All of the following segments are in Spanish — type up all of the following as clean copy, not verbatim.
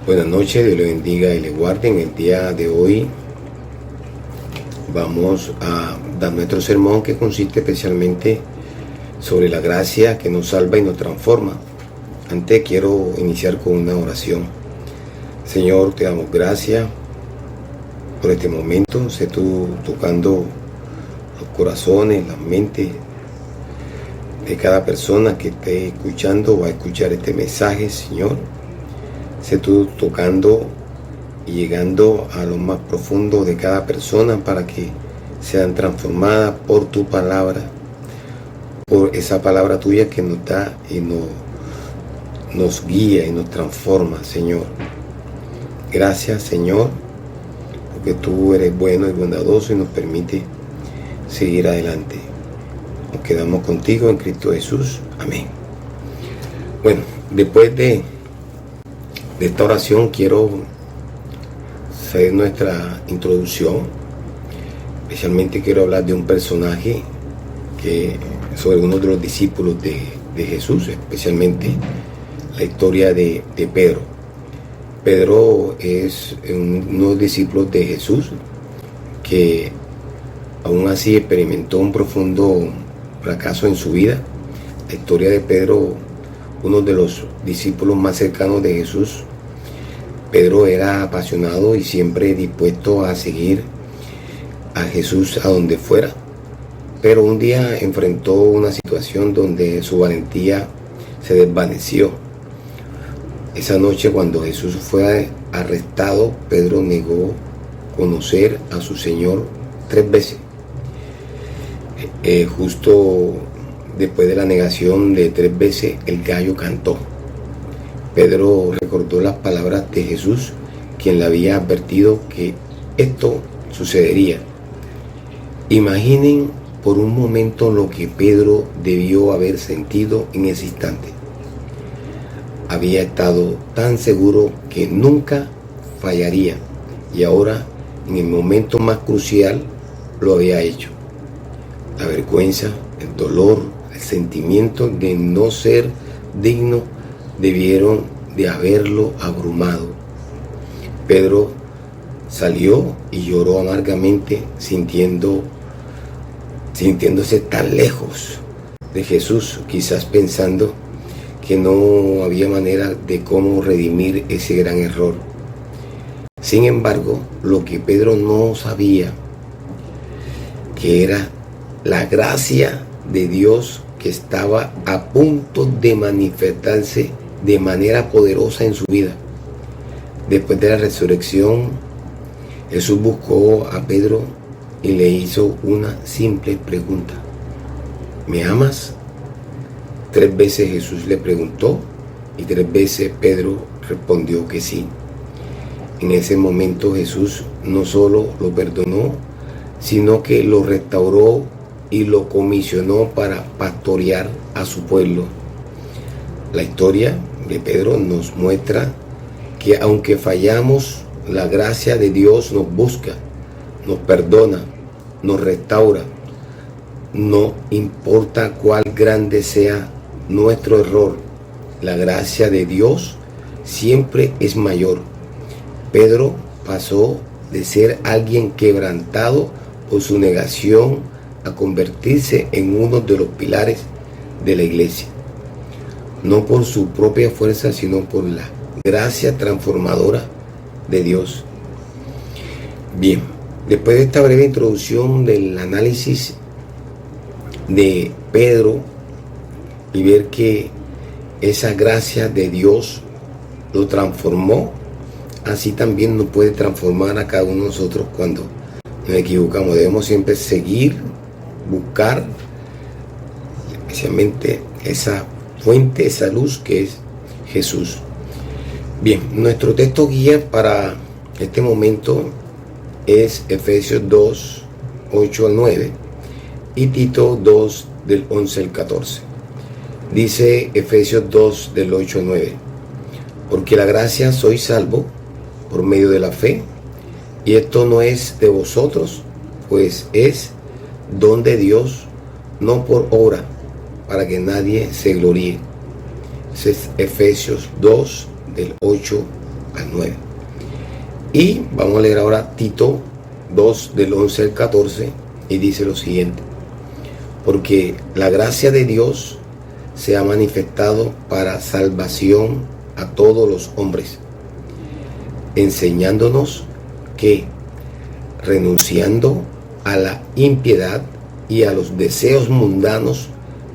Buenas noches, Dios le bendiga y le guarde. En el día de hoy vamos a dar nuestro sermón, que consiste especialmente sobre la gracia que nos salva y nos transforma. Antes quiero iniciar con una oración. Señor, te damos gracias por este momento. Sé tú tocando los corazones, las mentes de cada persona que esté escuchando o va a escuchar este mensaje, Señor. Sé tú tocando y llegando a lo más profundo de cada persona para que sean transformadas por tu palabra, por esa palabra tuya que nos da y nos guía y nos transforma, Señor. Gracias, Señor, porque tú eres bueno y bondadoso y nos permite seguir adelante. Nos quedamos contigo en Cristo Jesús. Amén. Bueno, después de esta oración quiero hacer nuestra introducción. Especialmente quiero hablar de un personaje sobre uno de los discípulos de Jesús, especialmente la historia de Pedro. Pedro es uno de los discípulos de Jesús que aún así experimentó un profundo fracaso en su vida. La historia de Pedro, uno de los discípulos más cercanos de Jesús. Pedro era apasionado y siempre dispuesto a seguir a Jesús a donde fuera. Pero un día enfrentó una situación donde su valentía se desvaneció. Esa noche, cuando Jesús fue arrestado, Pedro negó conocer a su Señor 3 veces. Justo después de la negación de 3 veces, el gallo cantó. Pedro recordó las palabras de Jesús, quien le había advertido que esto sucedería. Imaginen por un momento lo que Pedro debió haber sentido en ese instante. Había estado tan seguro que nunca fallaría, y ahora, en el momento más crucial, lo había hecho. La vergüenza, el dolor, el sentimiento de no ser digno debieron de haberlo abrumado. Pedro salió y lloró amargamente, sintiéndose tan lejos de Jesús, quizás pensando que no había manera de cómo redimir ese gran error. Sin embargo, lo que Pedro no sabía, que era la gracia de Dios que estaba a punto de manifestarse de manera poderosa en su vida. Después de la resurrección, Jesús buscó a Pedro y le hizo una simple pregunta: ¿me amas? 3 veces Jesús le preguntó y 3 veces Pedro respondió que sí. En ese momento Jesús no solo lo perdonó, sino que lo restauró y lo comisionó para pastorear a su pueblo. La historia de Pedro nos muestra que aunque fallamos, la gracia de Dios nos busca, nos perdona, nos restaura. No importa cuál grande sea nuestro error, la gracia de Dios siempre es mayor. Pedro pasó de ser alguien quebrantado por su negación a convertirse en uno de los pilares de la iglesia. No por su propia fuerza, sino por la gracia transformadora de Dios. Bien, después de esta breve introducción del análisis de Pedro y ver que esa gracia de Dios lo transformó, así también nos puede transformar a cada uno de nosotros cuando nos equivocamos. Debemos siempre seguir, buscar especialmente esa fuente, esa luz que es Jesús. Bien, nuestro texto guía para este momento es Efesios 2, 8 al 9 y Tito 2, del 11 al 14. Dice Efesios 2, del 8 al 9: porque la gracia sois salvo por medio de la fe, y esto no es de vosotros, pues es don de Dios, no por obra, para que nadie se gloríe. Es Efesios 2, del 8 al 9. Y vamos a leer ahora Tito 2 del 11 al 14 y dice lo siguiente: porque la gracia de Dios se ha manifestado para salvación a todos los hombres, enseñándonos que, renunciando a la impiedad y a los deseos mundanos,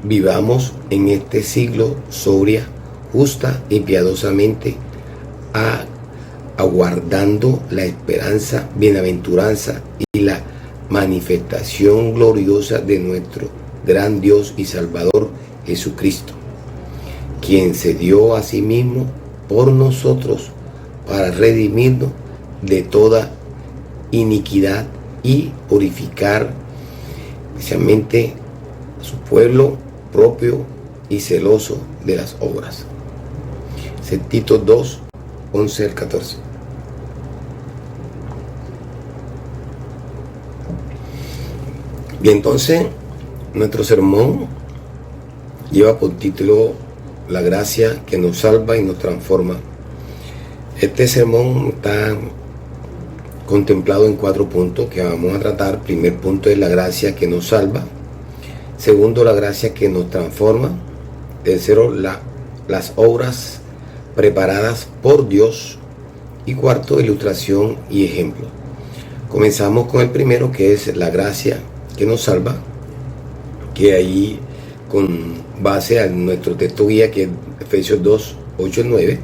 vivamos en este siglo sobria, justa y piadosamente, aguardando la esperanza, bienaventuranza y la manifestación gloriosa de nuestro gran Dios y Salvador Jesucristo, quien se dio a sí mismo por nosotros para redimirnos de toda iniquidad y purificar especialmente a su pueblo propio y celoso de las obras. Tito 2, 11 al 14. Bien, entonces nuestro sermón lleva por título La gracia que nos salva y nos transforma. Este sermón está contemplado en 4 puntos que vamos a tratar. Primer punto es la gracia que nos salva. Segundo, la gracia que nos transforma. Tercero, las obras preparadas por Dios. Y cuarto, ilustración y ejemplo. Comenzamos con el primero, que es la gracia que nos salva, que ahí, con base a nuestro texto guía, que es Efesios 2, 8 y 9,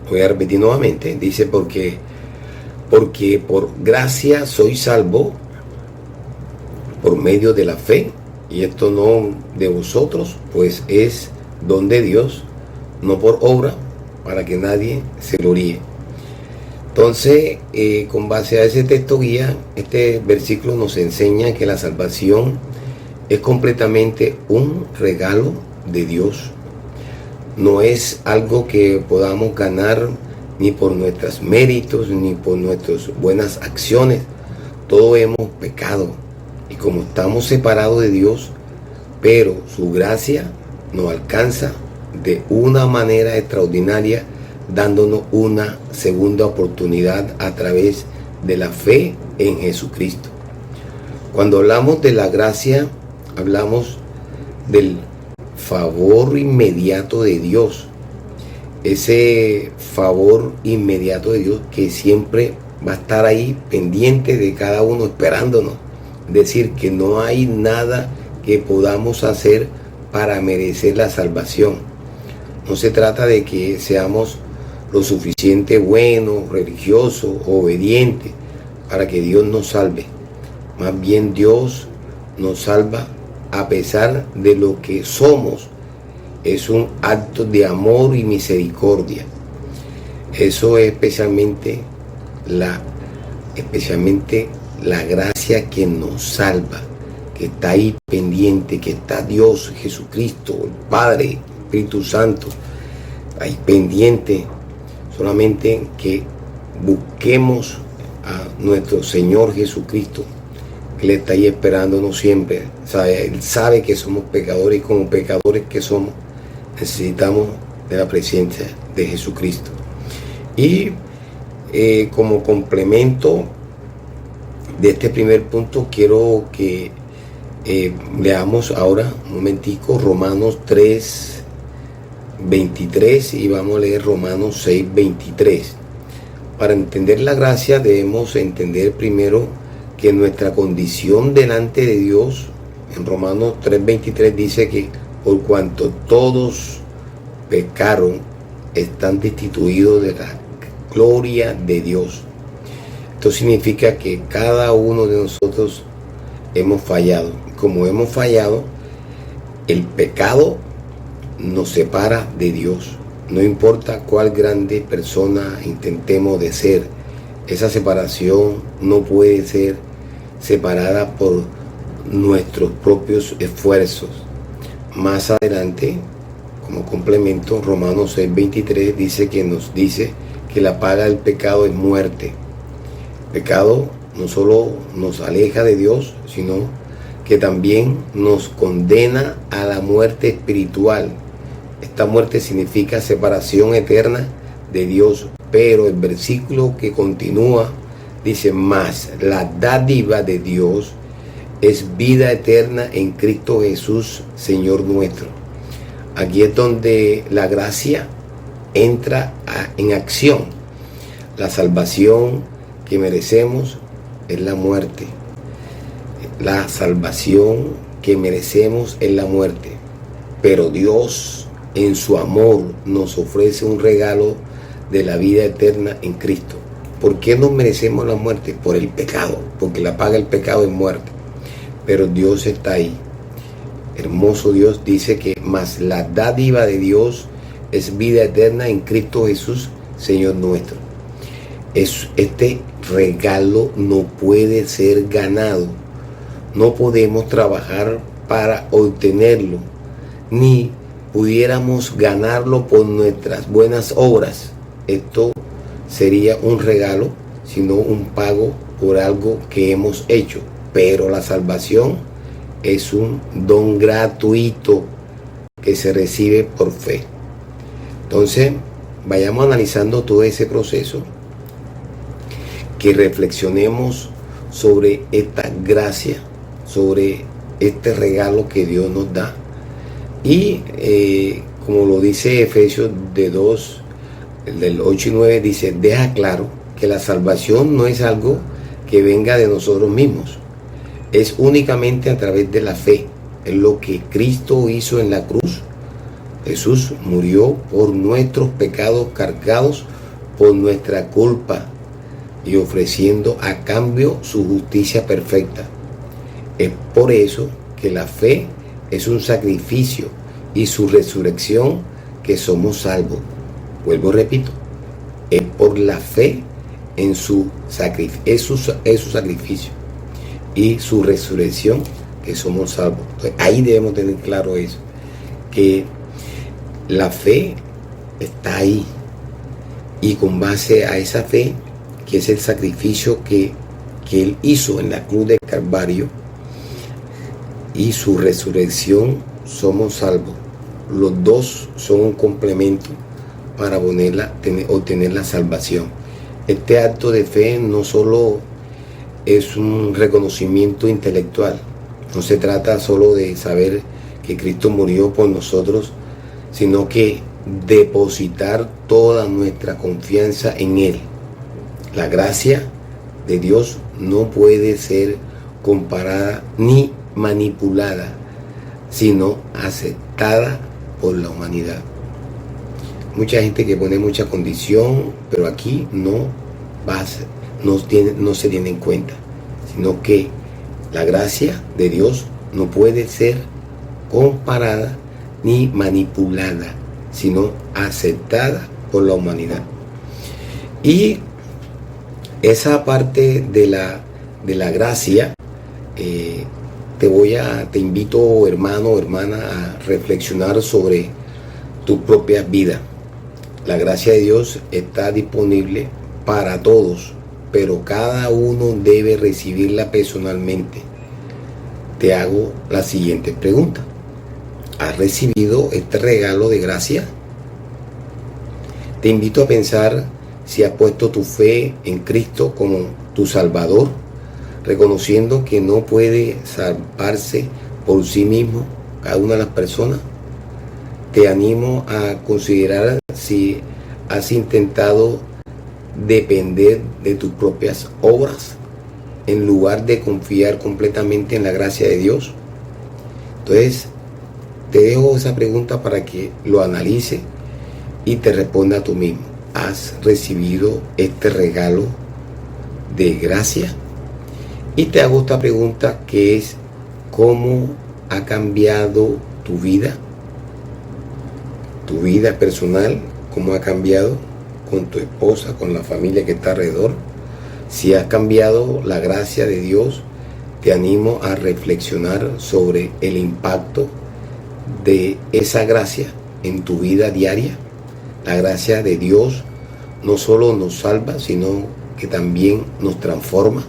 voy a repetir nuevamente, dice: porque por gracia soy salvo por medio de la fe, y esto no de vosotros, pues es don de Dios, no por obra, para que nadie se gloríe. Entonces, con base a ese texto guía, este versículo nos enseña que la salvación es completamente un regalo de Dios. No es algo que podamos ganar ni por nuestros méritos, ni por nuestras buenas acciones. Todos hemos pecado, y como estamos separados de Dios, pero su gracia nos alcanza de una manera extraordinaria, dándonos una segunda oportunidad a través de la fe en Jesucristo. Cuando hablamos de la gracia, hablamos del favor inmediato de Dios. Ese favor inmediato de Dios que siempre va a estar ahí pendiente de cada uno, esperándonos. Es decir, que no hay nada que podamos hacer para merecer la salvación. No se trata de que seamos lo suficiente buenos, religiosos, obedientes para que Dios nos salve. Más bien, Dios nos salva a pesar de lo que somos. Es un acto de amor y misericordia. Eso es especialmente la gracia que nos salva, que está ahí pendiente, que está Dios, Jesucristo, el Padre, Espíritu Santo, ahí pendiente. Solamente que busquemos a nuestro Señor Jesucristo, que Él está ahí esperándonos siempre. Él sabe que somos pecadores, y como pecadores que somos, necesitamos de la presencia de Jesucristo. Y como complemento de este primer punto, quiero que leamos ahora un momentico Romanos 3, 23, y vamos a leer Romanos 6, 23. Para entender la gracia debemos entender primero que nuestra condición delante de Dios, en Romanos 3, 23 dice que por cuanto todos pecaron, están destituidos de la gloria de Dios. Esto significa que cada uno de nosotros hemos fallado. Como hemos fallado, el pecado nos separa de Dios. No importa cuál grande persona intentemos de ser, esa separación no puede ser separada por nuestros propios esfuerzos. Más adelante, como complemento, Romanos 6:23 nos dice que la paga del pecado es muerte. El pecado no solo nos aleja de Dios, sino que también nos condena a la muerte espiritual. Esta muerte significa separación eterna de Dios pero el versículo que continúa dice: más la dádiva de Dios es vida eterna en Cristo Jesús, Señor nuestro. Aquí es donde la gracia entra en acción. La salvación que merecemos es la muerte. La salvación que merecemos es la muerte. Pero Dios, en su amor, nos ofrece un regalo de la vida eterna en Cristo. ¿Por qué no merecemos la muerte? Por el pecado, porque la paga del pecado es muerte. Pero Dios está ahí. Hermoso Dios dice que más la dádiva de Dios es vida eterna en Cristo Jesús, Señor nuestro. Este regalo no puede ser ganado. No podemos trabajar para obtenerlo, ni pudiéramos ganarlo por nuestras buenas obras. Esto sería un regalo, sino un pago por algo que hemos hecho. Pero la salvación es un don gratuito que se recibe por fe. Entonces, vayamos analizando todo ese proceso, que reflexionemos sobre esta gracia, sobre este regalo que Dios nos da. Y como lo dice Efesios de 2, del 8 y 9, dice: deja claro que la salvación no es algo que venga de nosotros mismos, es únicamente a través de la fe. Es lo que Cristo hizo en la cruz. Jesús murió por nuestros pecados, cargados por nuestra culpa y ofreciendo a cambio su justicia perfecta. Es por eso que la fe es un sacrificio y su resurrección que somos salvos. Vuelvo, repito, es por la fe en su sacrificio, es su sacrificio y su resurrección que somos salvos. Entonces, ahí debemos tener claro eso, que la fe está ahí, y con base a esa fe, que es el sacrificio que Él hizo en la cruz de Calvario, y su resurrección, somos salvos. Los dos son un complemento para obtener la salvación. Este acto de fe no solo es un reconocimiento intelectual, no se trata solo de saber que Cristo murió por nosotros, sino que depositar toda nuestra confianza en Él. La gracia de Dios no puede ser comparada ni manipulada, sino aceptada por la humanidad. Mucha gente que pone mucha condición, pero aquí no se tiene en cuenta, sino que la gracia de Dios no puede ser comparada ni manipulada, sino aceptada por la humanidad. Y esa parte de la gracia, te invito, hermano o hermana, a reflexionar sobre tu propia vida. La gracia de Dios está disponible para todos, pero cada uno debe recibirla personalmente. Te hago la siguiente pregunta: ¿has recibido este regalo de gracia? Te invito a pensar si has puesto tu fe en Cristo como tu Salvador, reconociendo que no puede salvarse por sí mismo cada una de las personas. Te animo a considerar si has intentado depender de tus propias obras en lugar de confiar completamente en la gracia de Dios. Entonces, te dejo esa pregunta para que lo analice y te responda tú mismo. ¿Has recibido este regalo de gracia? Y te hago esta pregunta, que es: ¿cómo ha cambiado tu vida? Tu vida personal, ¿cómo ha cambiado con tu esposa, con la familia que está alrededor? Si has cambiado la gracia de Dios, te animo a reflexionar sobre el impacto de esa gracia en tu vida diaria. La gracia de Dios no solo nos salva, sino que también nos transforma.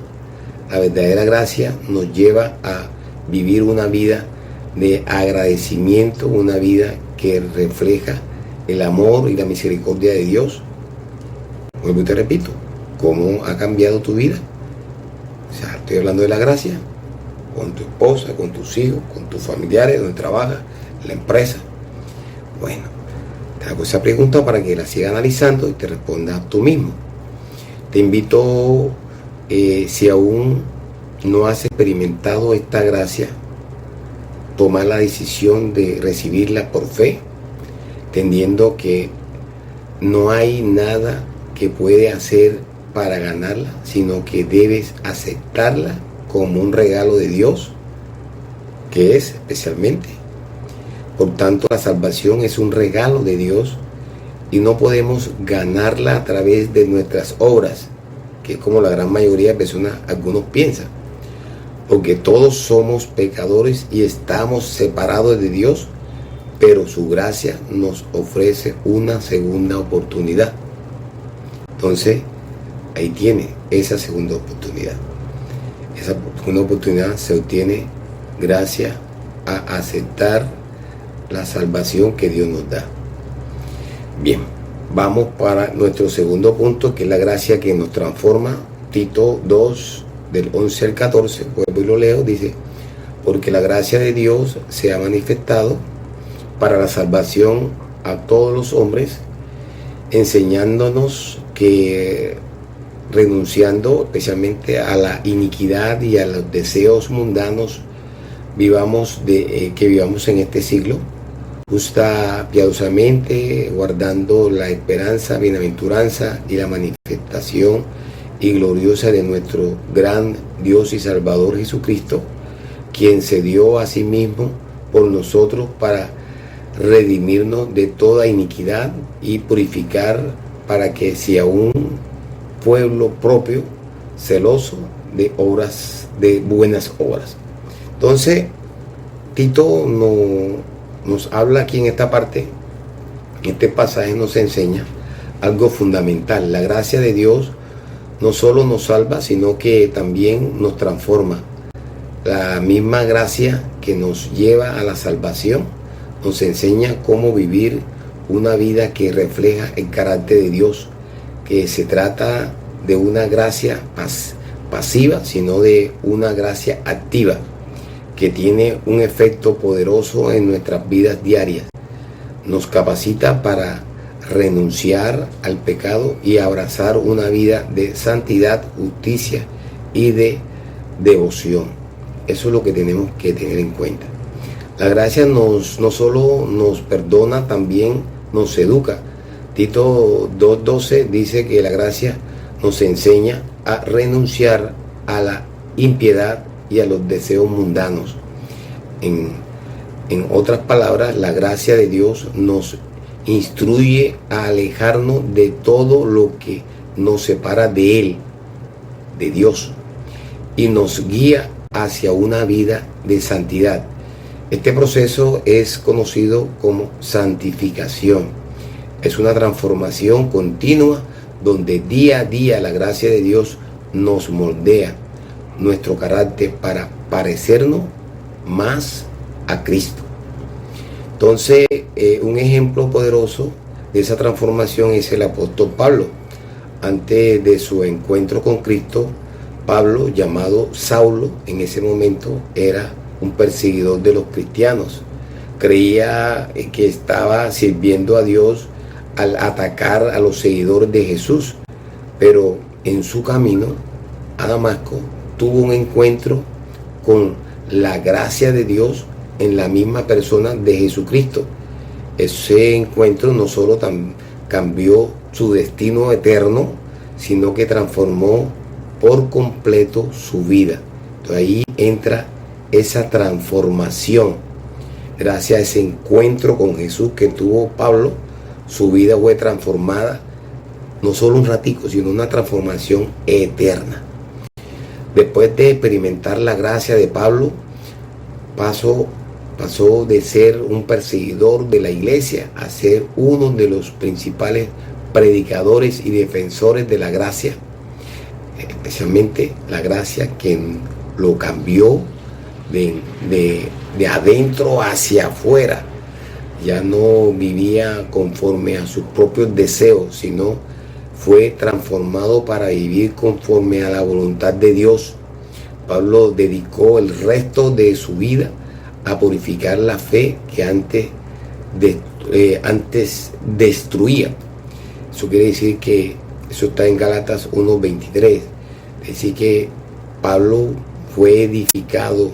La verdadera gracia nos lleva a vivir una vida de agradecimiento, una vida que refleja el amor y la misericordia de Dios. Vuelvo y te repito, ¿cómo ha cambiado tu vida? O sea, estoy hablando de la gracia, con tu esposa, con tus hijos, con tus familiares, donde trabajas, en la empresa. Bueno, te hago esa pregunta para que la sigas analizando y te respondas tú mismo. Te invito, si aún no has experimentado esta gracia, tomar la decisión de recibirla por fe, entendiendo que no hay nada que puede hacer para ganarla, sino que debes aceptarla como un regalo de Dios, que es especialmente. Por tanto, la salvación es un regalo de Dios y no podemos ganarla a través de nuestras obras, que es como la gran mayoría de personas, algunos piensan, porque todos somos pecadores y estamos separados de Dios, pero su gracia nos ofrece una segunda oportunidad. Entonces, ahí tiene esa segunda oportunidad. Esa segunda oportunidad se obtiene gracias a aceptar la salvación que Dios nos da. Bien, vamos para nuestro segundo punto, que es la gracia que nos transforma. Tito 2, del 11 al 14, vuelvo y lo leo, dice: porque la gracia de Dios se ha manifestado para la salvación a todos los hombres, enseñándonos que renunciando especialmente a la iniquidad y a los deseos mundanos, que vivamos en este siglo, justa, piadosamente, guardando la esperanza, bienaventuranza y la manifestación y gloriosa de nuestro gran Dios y Salvador Jesucristo, quien se dio a sí mismo por nosotros para redimirnos de toda iniquidad y purificar, para que sea un pueblo propio, celoso de obras, de buenas obras. Entonces, Tito nos habla aquí en esta parte, en este pasaje nos enseña algo fundamental. La gracia de Dios no solo nos salva, sino que también nos transforma. La misma gracia que nos lleva a la salvación nos enseña cómo vivir una vida que refleja el carácter de Dios, que se trata de una gracia pasiva, sino de una gracia activa, que tiene un efecto poderoso en nuestras vidas diarias. Nos capacita para renunciar al pecado y abrazar una vida de santidad, justicia y de devoción. Eso es lo que tenemos que tener en cuenta. La gracia no solo nos perdona, también nos educa. Tito 2:12 dice que la gracia nos enseña a renunciar a la impiedad y a los deseos mundanos. En otras palabras, la gracia de Dios nos instruye a alejarnos de todo lo que nos separa de Él, de Dios, y nos guía hacia una vida de santidad. Este proceso es conocido como santificación. Es una transformación continua donde día a día la gracia de Dios nos moldea nuestro carácter para parecernos más a Cristo. Entonces, un ejemplo poderoso de esa transformación es el apóstol Pablo. Antes de su encuentro con Cristo, Pablo, llamado Saulo, en ese momento era un perseguidor de los cristianos. Creía que estaba sirviendo a Dios al atacar a los seguidores de Jesús, pero en su camino a Damasco tuvo un encuentro con la gracia de Dios en la misma persona de Jesucristo. Ese encuentro no solo cambió su destino eterno, sino que transformó por completo su vida. Entonces ahí entra esa transformación. Gracias a ese encuentro con Jesús que tuvo Pablo, su vida fue transformada, no solo un ratico, sino una transformación eterna. Después de experimentar la gracia de Pablo, pasó de ser un perseguidor de la iglesia a ser uno de los principales predicadores y defensores de la gracia, especialmente la gracia que lo cambió de adentro hacia afuera. Ya no vivía conforme a sus propios deseos, sino fue transformado para vivir conforme a la voluntad de Dios. Pablo dedicó el resto de su vida a purificar la fe que antes destruía. Eso quiere decir que eso está en Gálatas 1:23. Es decir, que Pablo fue edificado,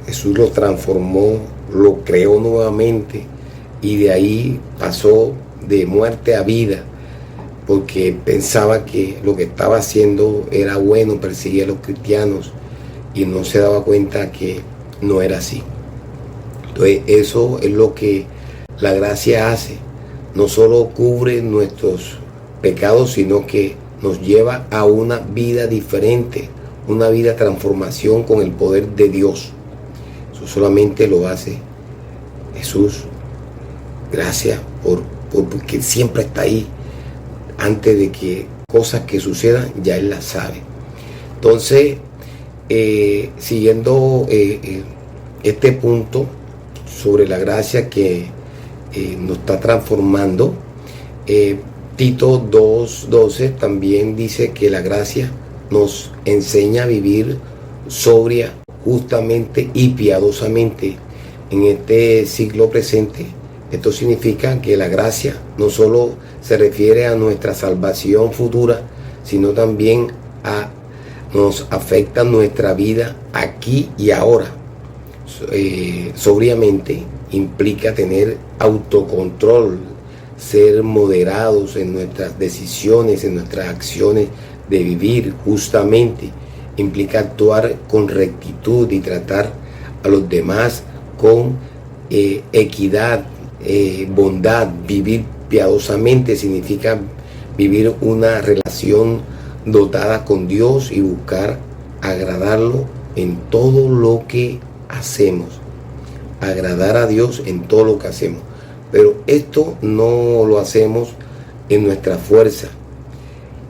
Jesús lo transformó, lo creó nuevamente y de ahí pasó de muerte a vida, porque pensaba que lo que estaba haciendo era bueno, perseguía a los cristianos y no se daba cuenta que no era así. Entonces eso es lo que la gracia hace. No solo cubre nuestros pecados, sino que nos lleva a una vida diferente, una vida de transformación con el poder de Dios. Eso solamente lo hace Jesús. Gracias porque siempre está ahí. Antes de que cosas que sucedan, ya Él las sabe. Entonces, siguiendo este punto sobre la gracia que nos está transformando, Tito 2:12 también dice que la gracia nos enseña a vivir sobria, justamente y piadosamente en este siglo presente. Esto significa que la gracia no solo se refiere a nuestra salvación futura, sino también nos afecta nuestra vida aquí y ahora. Sobriamente implica tener autocontrol, ser moderados en nuestras decisiones, en nuestras acciones de vivir justamente. Implica actuar con rectitud y tratar a los demás con equidad, bondad. Vivir piadosamente significa vivir una relación dotada con Dios y buscar agradarlo en todo lo que hacemos. Agradar a Dios en todo lo que hacemos. Pero esto no lo hacemos en nuestra fuerza.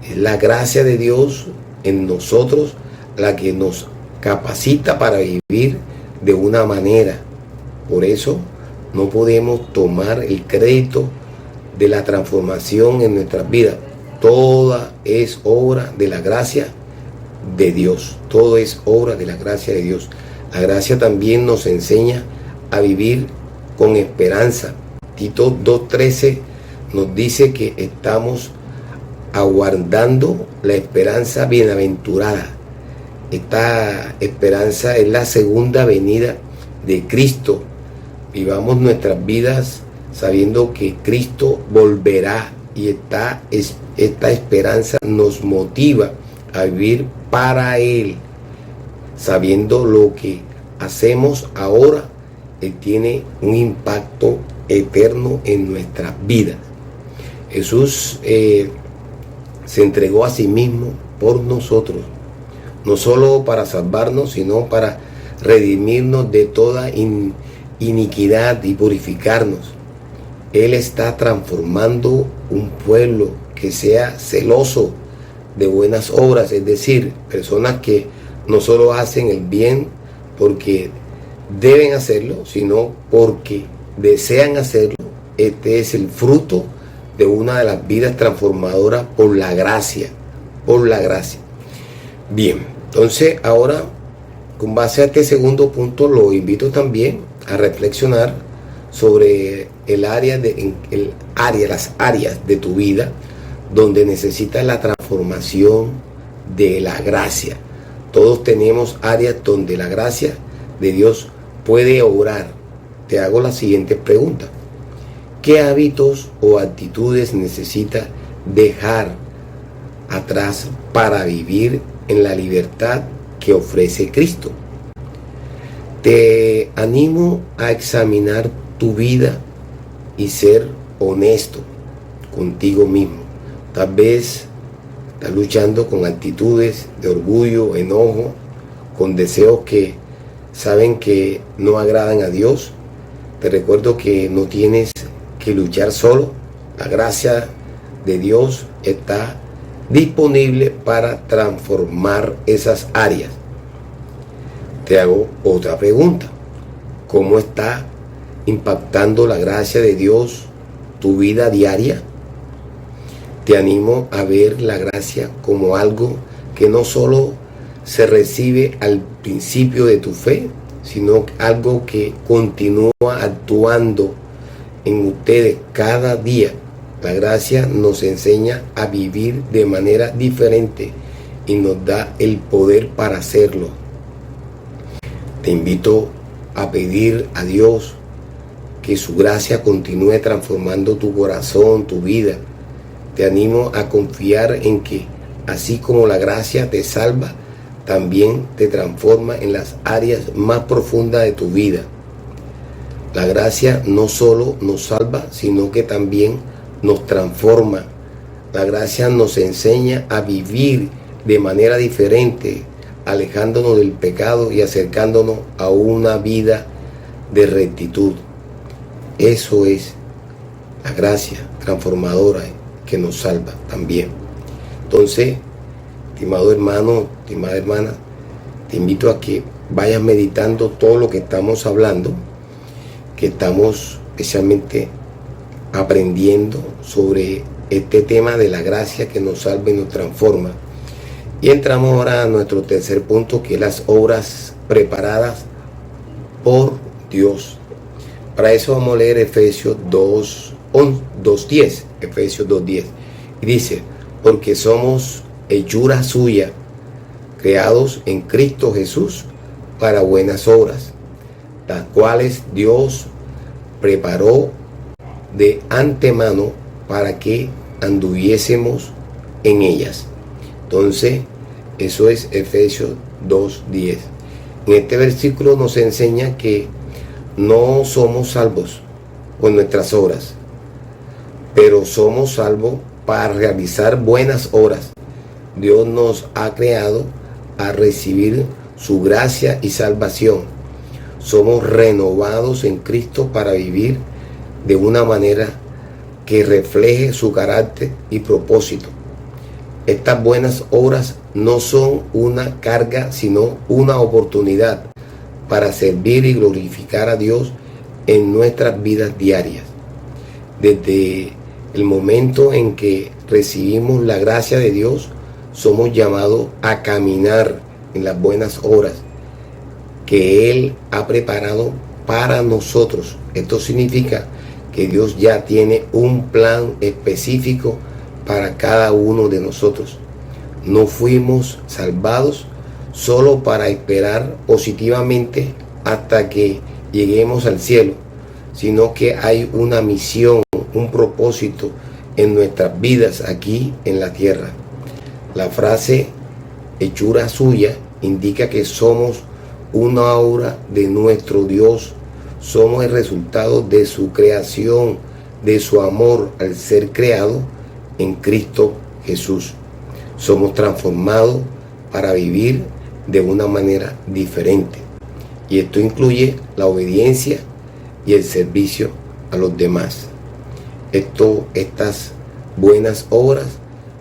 Es la gracia de Dios en nosotros la que nos capacita para vivir de una manera. Por eso no podemos tomar el crédito de la transformación en nuestras vidas. Toda es obra de la gracia de Dios. Todo es obra de la gracia de Dios. La gracia también nos enseña a vivir con esperanza. Tito 2:13 nos dice que estamos aguardando la esperanza bienaventurada. Esta esperanza es la segunda venida de Cristo. Vivamos nuestras vidas sabiendo que Cristo volverá, y esta esperanza nos motiva a vivir para Él, sabiendo lo que hacemos ahora tiene un impacto eterno en nuestras vidas. Jesús se entregó a sí mismo por nosotros, no solo para salvarnos, sino para redimirnos de toda iniquidad y purificarnos. Él está transformando un pueblo que sea celoso de buenas obras, es decir, personas que no solo hacen el bien porque deben hacerlo, sino porque desean hacerlo. Este es el fruto de una de las vidas transformadoras por la gracia, Bien, entonces ahora, con base a este segundo punto, lo invito también a reflexionar sobre las áreas de tu vida donde necesitas la transformación de la gracia. Todos tenemos áreas donde la gracia de Dios puede obrar. Te hago la siguiente pregunta: ¿qué hábitos o actitudes necesitas dejar atrás para vivir en la libertad que ofrece Cristo? Te animo a examinar tu vida y ser honesto contigo mismo. Tal vez estás luchando con actitudes de orgullo, enojo, con deseos que saben que no agradan a Dios. Te recuerdo que no tienes que luchar solo. La gracia de Dios está disponible para transformar esas áreas. Te hago otra pregunta: ¿cómo está impactando la gracia de Dios tu vida diaria? Te animo a ver la gracia como algo que no solo se recibe al principio de tu fe, sino algo que continúa actuando en ustedes cada día. La gracia nos enseña a vivir de manera diferente y nos da el poder para hacerlo. Te invito a pedir a Dios que su gracia continúe transformando tu corazón, tu vida. Te animo a confiar en que, así como la gracia te salva, también te transforma en las áreas más profundas de tu vida. La gracia no solo nos salva, sino que también nos transforma. La gracia nos enseña a vivir de manera diferente, alejándonos del pecado y acercándonos a una vida de rectitud. Eso es la gracia transformadora que nos salva también. Entonces, estimado hermano, estimada hermana, te invito a que vayas meditando todo lo que estamos hablando, que estamos especialmente aprendiendo sobre este tema de la gracia que nos salva y nos transforma. Y entramos ahora a nuestro tercer punto, que es las obras preparadas por Dios. Para eso vamos a leer Efesios 2:10. Efesios 2:10. Y dice: porque somos hechura suya, creados en Cristo Jesús para buenas obras, las cuales Dios preparó de antemano para que anduviésemos en ellas. Entonces, eso es Efesios 2:10. En este versículo nos enseña que no somos salvos con nuestras obras, pero somos salvos para realizar buenas obras. Dios nos ha creado a recibir su gracia y salvación. Somos renovados en Cristo para vivir de una manera que refleje su carácter y propósito. Estas buenas obras no son una carga, sino una oportunidad para servir y glorificar a Dios en nuestras vidas diarias. Desde el momento en que recibimos la gracia de Dios, somos llamados a caminar en las buenas obras que Él ha preparado para nosotros. Esto significa que Dios ya tiene un plan específico para cada uno de nosotros. No fuimos salvados solo para esperar positivamente hasta que lleguemos al cielo, sino que hay una misión, un propósito en nuestras vidas aquí en la tierra. La frase hechura suya indica que somos una obra de nuestro Dios. Somos el resultado de su creación, de su amor al ser creado en Cristo Jesús. Somos transformados para vivir de una manera diferente. Y esto incluye la obediencia y el servicio a los demás. Estas buenas obras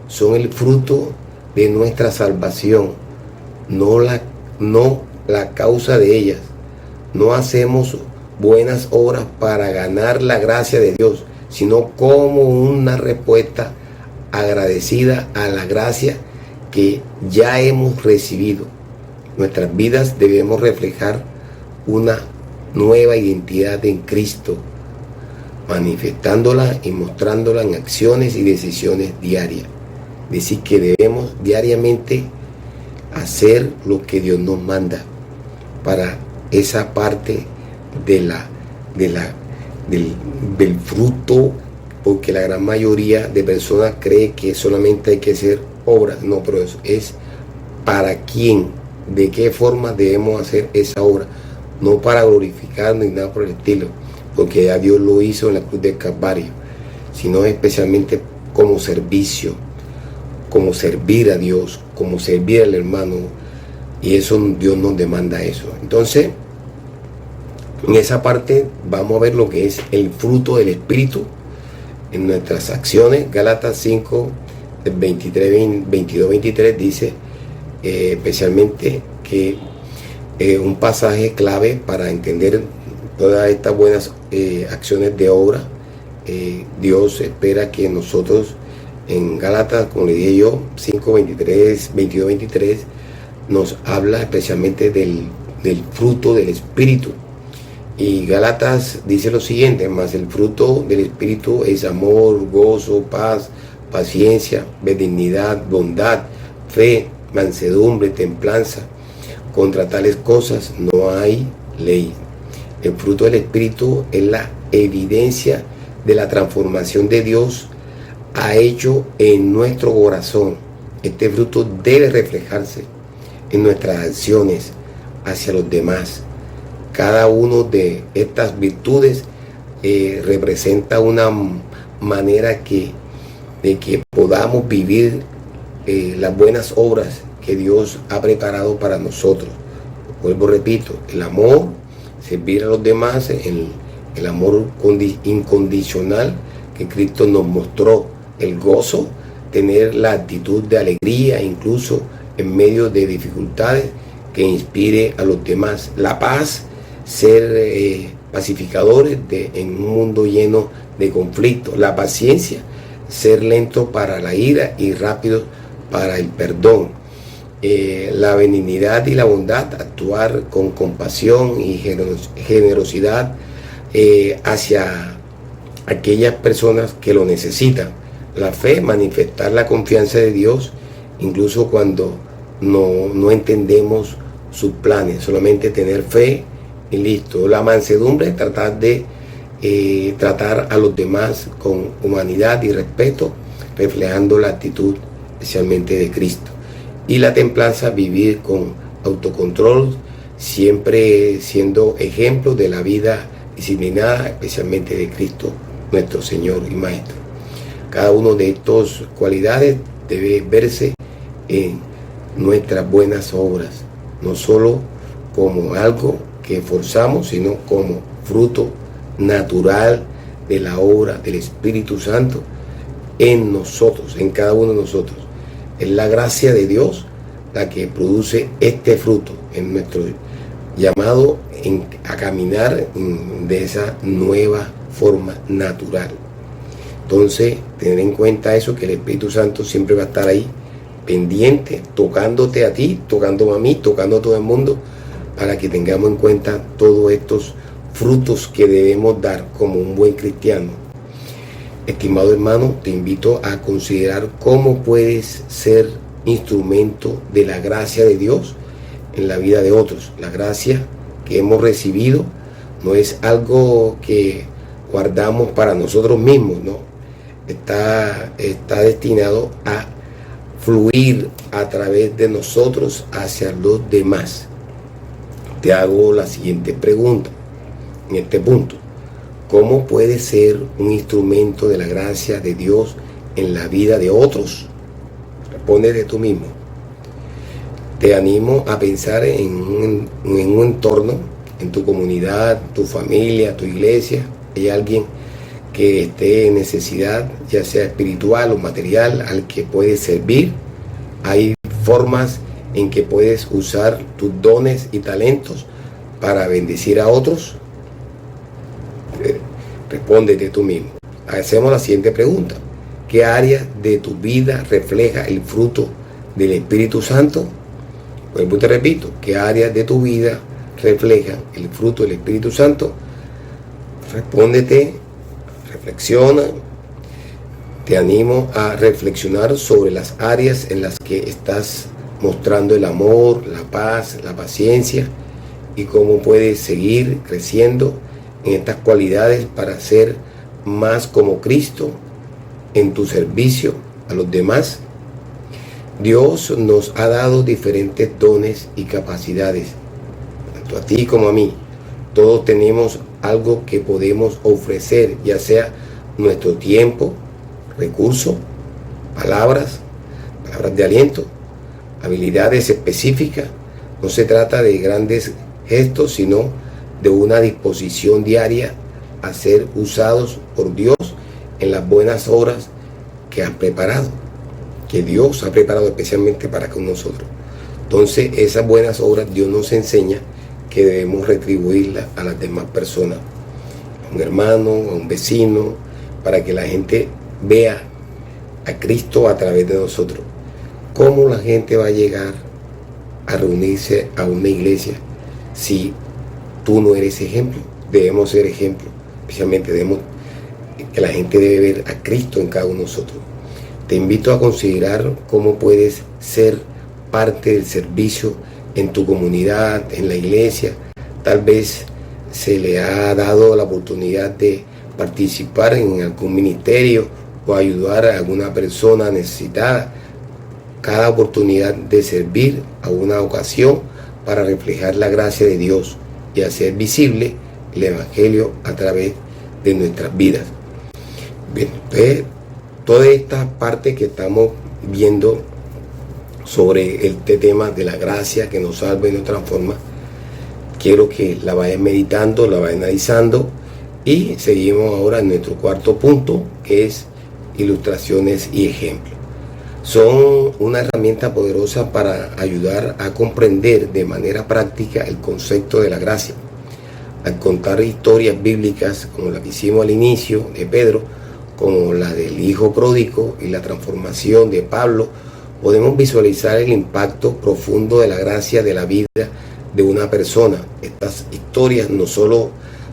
son el fruto de nuestra salvación, no la causa de ellas. No hacemos buenas obras para ganar la gracia de Dios, sino como una respuesta agradecida a la gracia que ya hemos recibido. Nuestras vidas debemos reflejar una nueva identidad en Cristo, manifestándola y mostrándola en acciones y decisiones diarias. Es decir, que debemos diariamente hacer lo que Dios nos manda para esa parte del fruto, porque la gran mayoría de personas cree que solamente hay que hacer obras. No, pero eso es para quién, de qué forma debemos hacer esa obra, no para glorificarnos ni nada por el estilo, porque ya Dios lo hizo en la cruz del Calvario, sino especialmente como servicio, como servir a Dios, como servir al hermano, y eso Dios nos demanda eso. Entonces, en esa parte vamos a ver lo que es el fruto del Espíritu en nuestras acciones. Gálatas 5, 22-23 dice especialmente que un pasaje clave para entender todas estas buenas acciones de obra. Dios espera que nosotros en Gálatas, como le dije yo, 5:23, 22-23, nos habla especialmente del fruto del Espíritu. Y Gálatas dice lo siguiente: mas el fruto del Espíritu es amor, gozo, paz, paciencia, benignidad, bondad, fe, mansedumbre, templanza. Contra tales cosas no hay ley. El fruto del Espíritu es la evidencia de la transformación de Dios ha hecho en nuestro corazón. Este fruto debe reflejarse en nuestras acciones hacia los demás. Cada una de estas virtudes representa una manera de que podamos vivir las buenas obras que Dios ha preparado para nosotros. Vuelvo, repito, el amor, servir a los demás, el amor incondicional que Cristo nos mostró, el gozo, tener la actitud de alegría incluso en medio de dificultades que inspire a los demás, la paz, ser pacificadores en un mundo lleno de conflictos, la paciencia, ser lento para la ira y rápido para el perdón, la benignidad y la bondad, actuar con compasión y generosidad hacia aquellas personas que lo necesitan, la fe, manifestar la confianza de Dios incluso cuando no entendemos sus planes, solamente tener fe y listo. La mansedumbre, tratar a los demás con humanidad y respeto, reflejando la actitud especialmente de Cristo. Y la templanza, vivir con autocontrol, siempre siendo ejemplo de la vida disciplinada, especialmente de Cristo, nuestro Señor y Maestro. Cada una de estas cualidades debe verse en nuestras buenas obras, no solo como algo que forzamos, sino como fruto natural de la obra del Espíritu Santo en nosotros, en cada uno de nosotros. Es la gracia de Dios la que produce este fruto en nuestro llamado a caminar de esa nueva forma natural. Entonces, tener en cuenta eso, que el Espíritu Santo siempre va a estar ahí, pendiente, tocándote a ti, tocando a mí, tocando a todo el mundo, para que tengamos en cuenta todos estos frutos que debemos dar como un buen cristiano. Estimado hermano, te invito a considerar cómo puedes ser instrumento de la gracia de Dios en la vida de otros. La gracia que hemos recibido no es algo que guardamos para nosotros mismos, no. Está destinado a fluir a través de nosotros hacia los demás. Te hago la siguiente pregunta en este punto: ¿cómo puedes ser un instrumento de la gracia de Dios en la vida de otros? Respóndete tú mismo. Te animo a pensar en un entorno, en tu comunidad, tu familia, tu iglesia. Hay alguien que esté en necesidad, ya sea espiritual o material, al que puedes servir. Hay formas en que puedes usar tus dones y talentos para bendecir a otros. Respóndete tú mismo. Hacemos la siguiente pregunta: ¿qué área de tu vida refleja el fruto del Espíritu Santo? Pues te repito, ¿qué áreas de tu vida reflejan el fruto del Espíritu Santo? Respóndete, reflexiona. Te animo a reflexionar sobre las áreas en las que estás mostrando el amor, la paz, la paciencia, y cómo puedes seguir creciendo en estas cualidades para ser más como Cristo en tu servicio a los demás. Dios nos ha dado diferentes dones y capacidades, tanto a ti como a mí. Todos tenemos algo que podemos ofrecer, ya sea nuestro tiempo, recursos, palabras de aliento, habilidades específicas. No se trata de grandes gestos, sino de una disposición diaria a ser usados por Dios en las buenas obras que has preparado, que Dios ha preparado especialmente para con nosotros. Entonces, esas buenas obras Dios nos enseña que debemos retribuirlas a las demás personas, a un hermano, a un vecino, para que la gente vea a Cristo a través de nosotros. ¿Cómo la gente va a llegar a reunirse a una iglesia si tú no eres ejemplo? Debemos ser ejemplo, especialmente que la gente debe ver a Cristo en cada uno de nosotros. Te invito a considerar cómo puedes ser parte del servicio en tu comunidad, en la iglesia. Tal vez se le ha dado la oportunidad de participar en algún ministerio o ayudar a alguna persona necesitada. Cada oportunidad de servir a una ocasión para reflejar la gracia de Dios y hacer visible el Evangelio a través de nuestras vidas. Bien, pues, toda esta parte que estamos viendo sobre este tema de la gracia que nos salva y nos transforma, quiero que la vayan meditando, la vayan analizando, y seguimos ahora en nuestro cuarto punto, que es ilustraciones y ejemplos. Son una herramienta poderosa para ayudar a comprender de manera práctica el concepto de la gracia. Al contar historias bíblicas como la que hicimos al inicio de Pedro, como la del hijo pródigo y la transformación de Pablo, podemos visualizar el impacto profundo de la gracia de la vida de una persona. Estas historias no solo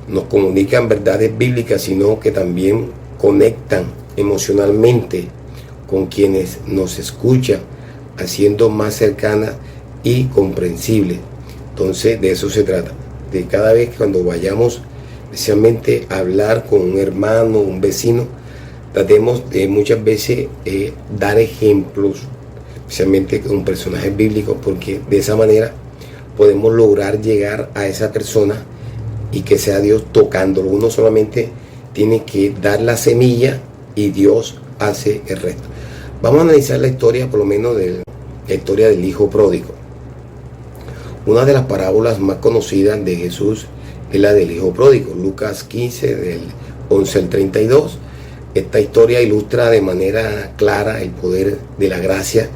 nos comunican verdades bíblicas, sino que también conectan emocionalmente con quienes nos escuchan, haciendo más cercanas y comprensibles. Entonces, de eso se trata. De cada vez que cuando vayamos especialmente a hablar con un hermano, un vecino, tratemos de muchas veces dar ejemplos, especialmente con personajes bíblicos, porque de esa manera podemos lograr llegar a esa persona y que sea Dios tocándolo. Uno solamente tiene que dar la semilla y Dios hace el resto. Vamos a analizar la historia, por lo menos la historia del hijo pródigo. Una de las parábolas más conocidas de Jesús es la del hijo pródigo, Lucas 15, del 11 al 32. Esta historia ilustra de manera clara el poder de la gracia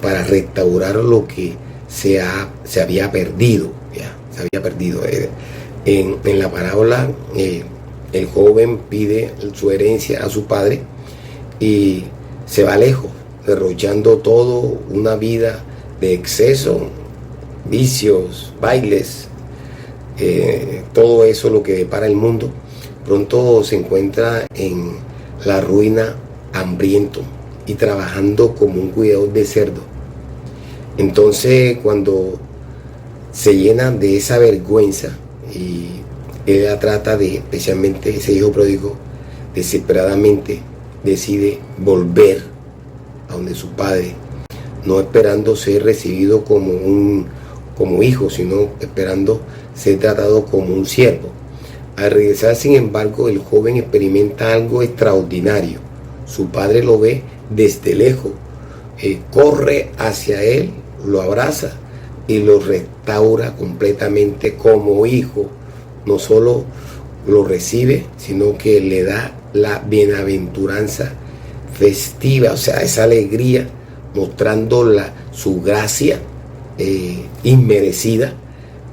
para restaurar lo que se había perdido. Se había perdido. En la parábola, el joven pide su herencia a su padre y se va lejos, derrochando todo, una vida de exceso, vicios, bailes, todo eso lo que depara el mundo. Pronto se encuentra en la ruina, hambriento y trabajando como un cuidador de cerdo. Entonces, cuando se llena de esa vergüenza y ella trata de, especialmente ese hijo pródigo, desesperadamente decide volver a donde su padre, no esperando ser recibido como hijo, sino esperando ser tratado como un siervo. Al regresar, sin embargo, el joven experimenta algo extraordinario. Su padre lo ve desde lejos, corre hacia él, lo abraza y lo restaura completamente como hijo. No solo lo recibe, sino que le da la bienaventuranza festiva, o sea, esa alegría, mostrando su gracia inmerecida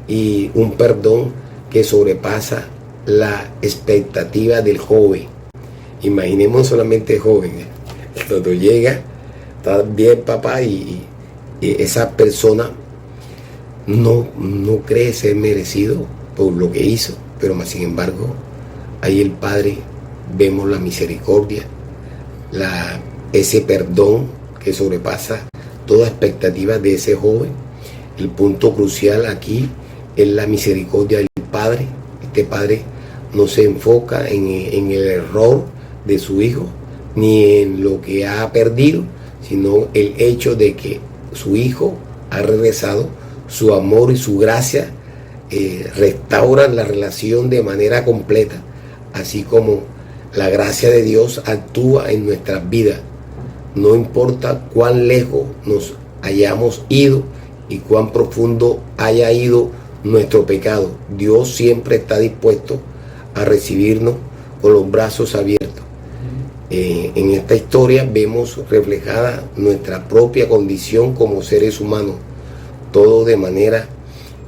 y un perdón que sobrepasa la expectativa del joven. Imaginemos solamente joven, cuando llega, está bien papá, y esa persona no cree ser merecido por lo que hizo, pero más sin embargo, ahí el Padre vemos la misericordia, ese perdón que sobrepasa toda expectativa de ese joven. El punto crucial aquí es la misericordia del Padre. Este Padre no se enfoca en el error de su hijo, ni en lo que ha perdido, sino el hecho de que su hijo ha regresado. Su amor y su gracia restauran la relación de manera completa, así como la gracia de Dios actúa en nuestras vidas. No importa cuán lejos nos hayamos ido y cuán profundo haya ido nuestro pecado, Dios siempre está dispuesto a recibirnos con los brazos abiertos. En esta historia vemos reflejada nuestra propia condición como seres humanos, todo de manera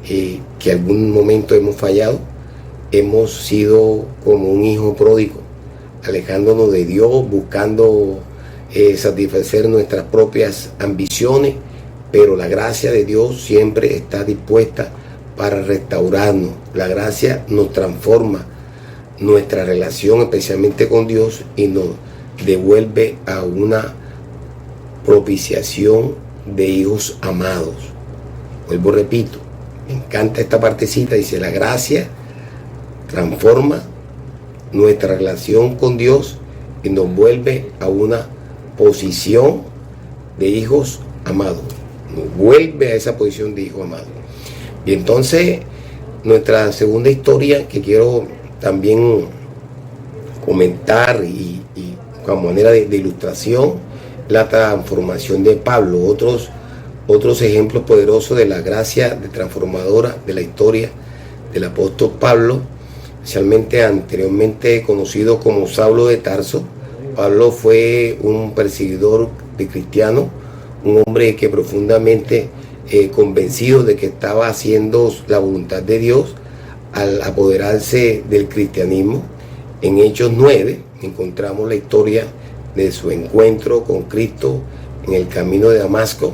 que algún momento hemos fallado, hemos sido como un hijo pródigo, alejándonos de Dios, buscando satisfacer nuestras propias ambiciones, pero la gracia de Dios siempre está dispuesta para restaurarnos. La gracia nos transforma nuestra relación, especialmente con Dios, y nos devuelve a una propiciación de hijos amados. Vuelvo, repito, me encanta esta partecita, dice: la gracia transforma nuestra relación con Dios y nos vuelve a una posición de hijos amados. Nos vuelve a esa posición de hijos amados. Y entonces, nuestra segunda historia que quiero también comentar y como manera de ilustración, la transformación de Pablo. Otros ejemplos poderosos de la gracia transformadora de la historia del apóstol Pablo, especialmente anteriormente conocido como Saulo de Tarso. Pablo fue un perseguidor de cristianos, un hombre que profundamente convencido de que estaba haciendo la voluntad de Dios al apoderarse del cristianismo. En Hechos 9 encontramos la historia de su encuentro con Cristo en el camino de Damasco.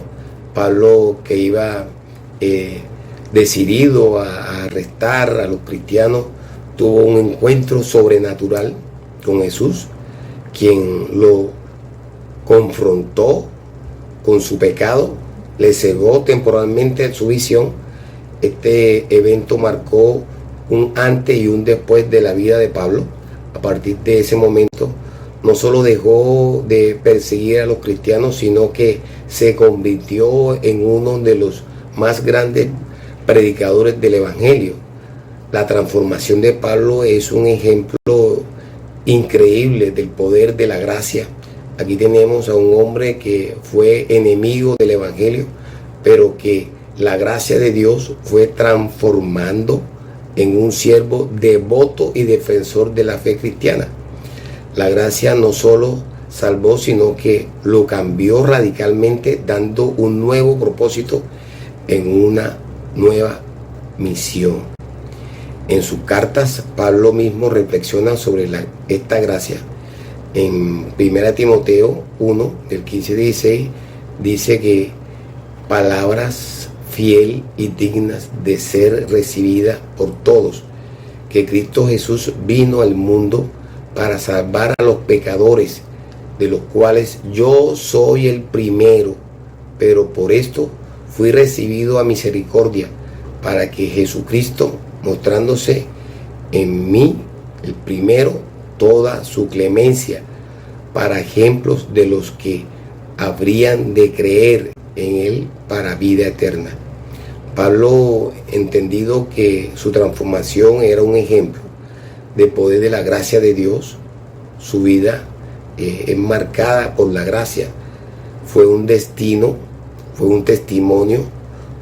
Pablo, que iba decidido a arrestar a los cristianos, tuvo un encuentro sobrenatural con Jesús, quien lo confrontó con su pecado, le cegó temporalmente su visión. Este evento marcó un antes y un después de la vida de Pablo. A partir de ese momento, no solo dejó de perseguir a los cristianos, sino que se convirtió en uno de los más grandes predicadores del Evangelio. La transformación de Pablo es un ejemplo increíble del poder de la gracia. Aquí tenemos a un hombre que fue enemigo del Evangelio, pero que la gracia de Dios fue transformando en un siervo devoto y defensor de la fe cristiana. La gracia no solo salvó, sino que lo cambió radicalmente, dando un nuevo propósito en una nueva misión. En sus cartas, Pablo mismo reflexiona sobre esta gracia. En 1 Timoteo 1, del 15-16, dice que palabras fiel y dignas de ser recibida por todos, que Cristo Jesús vino al mundo para salvar a los pecadores, de los cuales yo soy el primero, pero por esto fui recibido a misericordia, para que Jesucristo, mostrándose en mí el primero, toda su clemencia, para ejemplos de los que habrían de creer en él para vida eterna. Pablo, entendido que su transformación era un ejemplo de poder de la gracia de Dios, su vida es marcada por la gracia, fue un destino, fue un testimonio,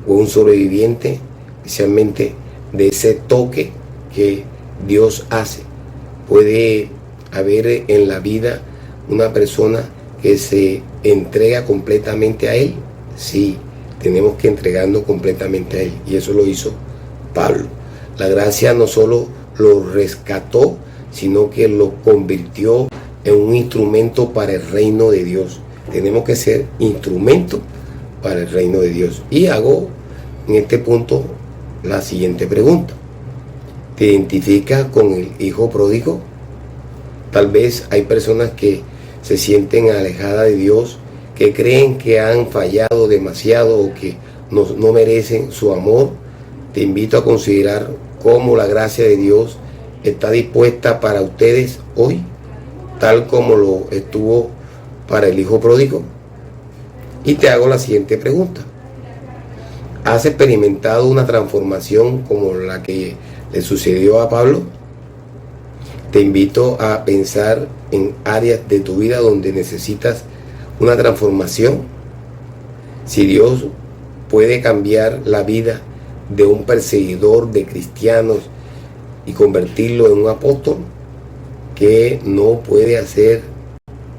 fue un sobreviviente, especialmente de ese toque que Dios hace. Puede haber en la vida una persona que se entrega completamente a Él. Sí, tenemos que entregarnos completamente a Él, y eso lo hizo Pablo. La gracia no solo lo rescató, sino que lo convirtió en un instrumento para el reino de Dios. Tenemos que ser instrumentos para el reino de Dios. Y hago en este punto la siguiente pregunta: ¿te identificas con el hijo pródigo? Tal vez hay personas que se sienten alejadas de Dios, que creen que han fallado demasiado o que no merecen su amor. Te invito a considerar cómo la gracia de Dios está dispuesta para ustedes hoy, tal como lo estuvo para el hijo pródigo. Y te hago la siguiente pregunta: ¿has experimentado una transformación como la que le sucedió a Pablo? Te invito a pensar en áreas de tu vida donde necesitas una transformación. Si Dios puede cambiar la vida de un perseguidor de cristianos y convertirlo en un apóstol, ¿qué no puede hacer?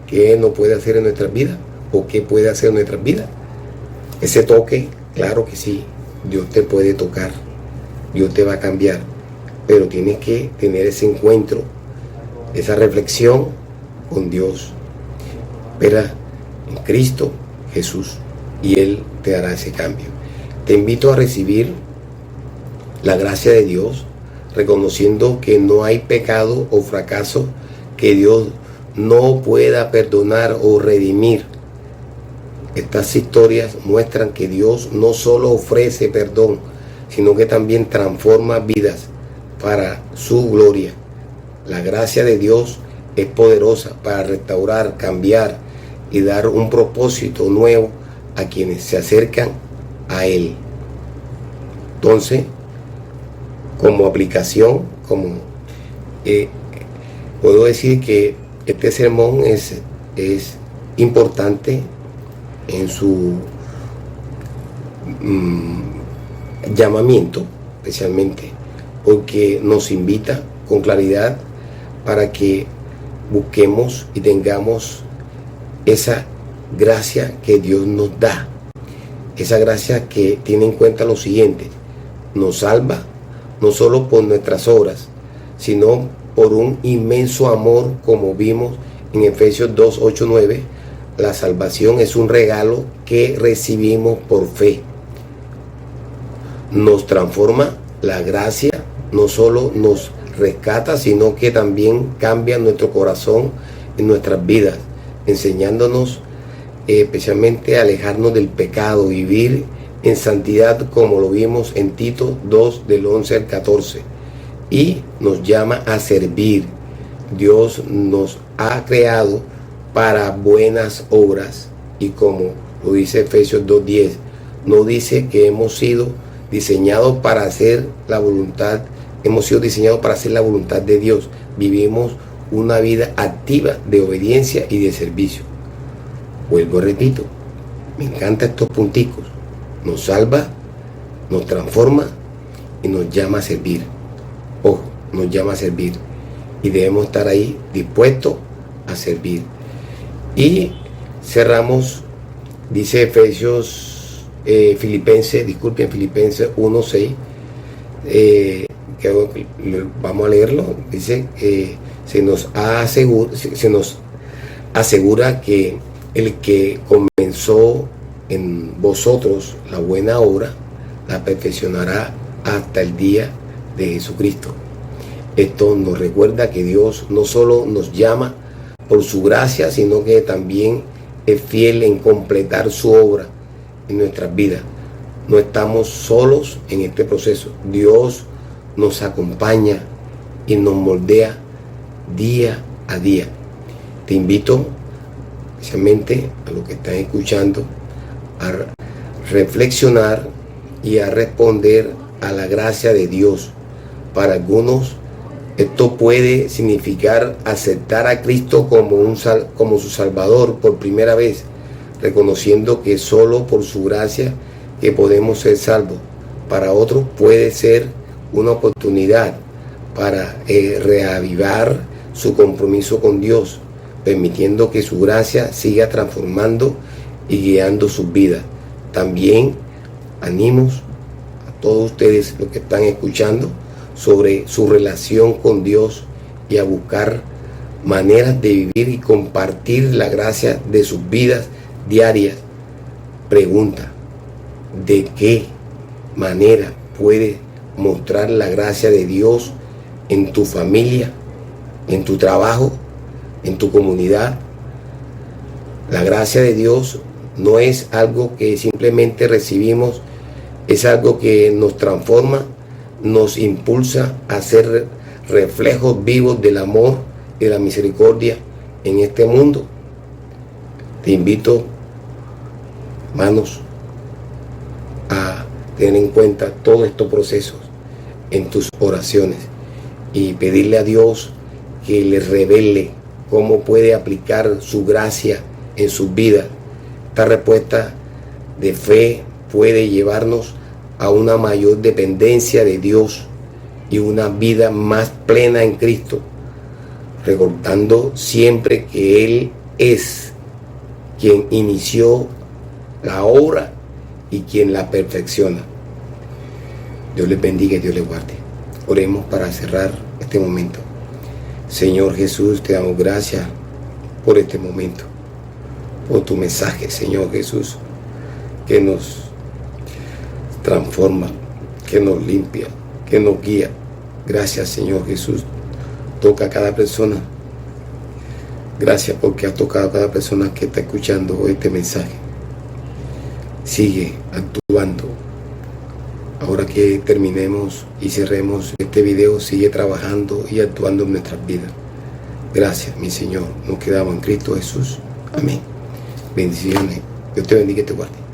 ¿Qué no puede hacer en nuestras vidas? ¿O qué puede hacer en nuestras vidas? Ese toque, claro que sí, Dios te puede tocar, Dios te va a cambiar, pero tienes que tener ese encuentro, esa reflexión con Dios. Espera, en Cristo Jesús, y Él te dará ese cambio. Te invito a recibir la gracia de Dios, reconociendo que no hay pecado o fracaso que Dios no pueda perdonar o redimir. Estas historias muestran que Dios no solo ofrece perdón, sino que también transforma vidas para su gloria. La gracia de Dios es poderosa para restaurar, cambiar y dar un propósito nuevo a quienes se acercan a Él. Entonces, como aplicación, puedo decir que este sermón es importante en su llamamiento, especialmente porque nos invita con claridad para que busquemos y tengamos esa gracia que Dios nos da, esa gracia que tiene en cuenta lo siguiente: nos salva no solo por nuestras obras, sino por un inmenso amor, como vimos en Efesios 2, 8, 9. La salvación es un regalo que recibimos por fe. Nos transforma la gracia, no solo nos rescata, sino que también cambia nuestro corazón en nuestras vidas, enseñándonos especialmente a alejarnos del pecado, vivir en santidad, como lo vimos en Tito 2, del 11 al 14. Y nos llama a servir. Dios nos ha creado para buenas obras, y como lo dice Efesios 2:10, no dice que hemos sido diseñados para hacer la voluntad, hemos sido diseñados para hacer la voluntad de Dios. Vivimos una vida activa de obediencia y de servicio. Vuelvo y repito, me encantan estos punticos. Nos salva, nos transforma y nos llama a servir. Ojo, nos llama a servir, y debemos estar ahí dispuestos a servir. Y cerramos, dice Filipenses 1:6, vamos a leerlo. Dice se nos asegura que el que comenzó en vosotros la buena obra la perfeccionará hasta el día de Jesucristo. Esto nos recuerda que Dios no solo nos llama por su gracia, sino que también es fiel en completar su obra en nuestras vidas. No estamos solos en este proceso. Dios nos acompaña y nos moldea día a día. Te invito, especialmente a los que están escuchando, a reflexionar y a responder a la gracia de Dios. Para algunos, esto puede significar aceptar a Cristo como su Salvador por primera vez, reconociendo que solo por su gracia que podemos ser salvos. Para otros puede ser una oportunidad para reavivar su compromiso con Dios, permitiendo que su gracia siga transformando y guiando sus vidas. También animos a todos ustedes, los que están escuchando, sobre su relación con Dios, y a buscar maneras de vivir y compartir la gracia de sus vidas diarias. Pregunta: ¿de qué manera puedes mostrar la gracia de Dios en tu familia, en tu trabajo, en tu comunidad? La gracia de Dios no es algo que simplemente recibimos, es algo que nos transforma, nos impulsa a ser reflejos vivos del amor y de la misericordia en este mundo. Te invito, hermanos, a tener en cuenta todos estos procesos en tus oraciones y pedirle a Dios que les revele cómo puede aplicar su gracia en sus vidas. Esta respuesta de fe puede llevarnos a una mayor dependencia de Dios y una vida más plena en Cristo, recordando siempre que Él es quien inició la obra y quien la perfecciona. Dios les bendiga y Dios les guarde. Oremos para cerrar este momento. Señor Jesús, te damos gracias por este momento, por tu mensaje, Señor Jesús, que nos transforma, que nos limpia, que nos guía. Gracias, Señor Jesús. Toca a cada persona. Gracias porque has tocado a cada persona que está escuchando este mensaje. Sigue actuando. Ahora que terminemos y cerremos este video, sigue trabajando y actuando en nuestras vidas. Gracias, mi Señor. Nos quedamos en Cristo Jesús. Amén. Bendiciones. Dios te bendiga y te guarde.